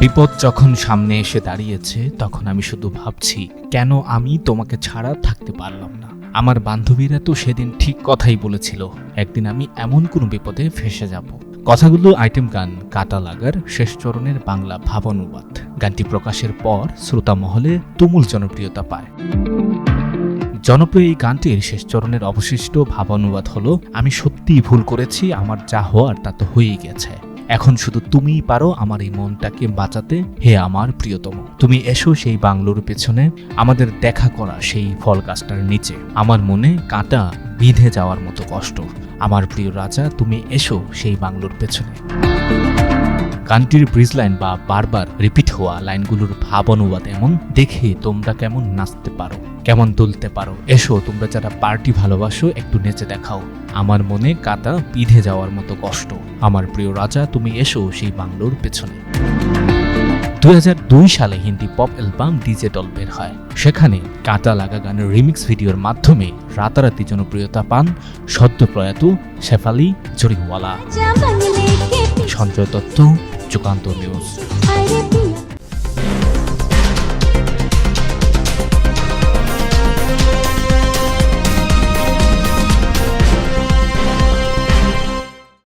বিপদ যখন সামনে এসে দাঁড়িয়েছে তখন আমি শুধু ভাবছি, কেন আমি তোমাকে ছাড়া থাকতে পারলাম না। আমার বান্ধবীরা তো সেদিন ঠিক কথাই বলেছিল, একদিন আমি এমন কোনো বিপদে ফেঁসে যাব। কথাগুলো আইটেম গান কাটা লাগার শেষ চরণের বাংলা ভাবানুবাদ। গানটি প্রকাশের পর শ্রোতা মহলে তুমুল জনপ্রিয়তা পায়। জনপ্রিয় এই গানটির শেষ চরণের অবশিষ্ট ভাবানুবাদ হলো, আমি সত্যিই ভুল করেছি, আমার যা হওয়ার তা তো হয়েই গেছে। এখন শুধু তুমিই পারো আমার এই মনটাকে বাঁচাতে, হে আমার প্রিয়তম। তুমি এসো সেই বাংলোর পেছনে, আমাদের দেখা করা সেই ফল গাছটার নিচে। আমার মনে কাঁটা বিঁধে যাওয়ার মতো কষ্ট। আমার প্রিয় রাজা, তুমি এসো সেই বাংলোর পেছনে। গানটির ব্রিজ লাইন বা বারবার রিপিট হওয়া লাইনগুলোর ভাব অনুবাদ এমন, দেখে তোমরা কেমন নাচতে পারো, কেমন দুলতে পারো, এসো তোমরা যারা পার্টি ভালোবাসো একটু নেচে দেখাও। আমার মনে কাঁটা বিঁধে যাওয়ার মতো কষ্ট। আমার প্রিয় রাজা, তুমি এসো সেই বাংলোর পেছনে। 2002 সালে Hindi pop album DJ doll বের হয়। সেখানে কাঁটা লাগা গানের রিমিক্স ভিডিওর মাধ্যমে রাতারাতি জনপ্রিয়তা পান সদ্য প্রয়াত শেফালি জরিওয়ালা। সঞ্জয় দত্ত, যুগান্তর নিউজ।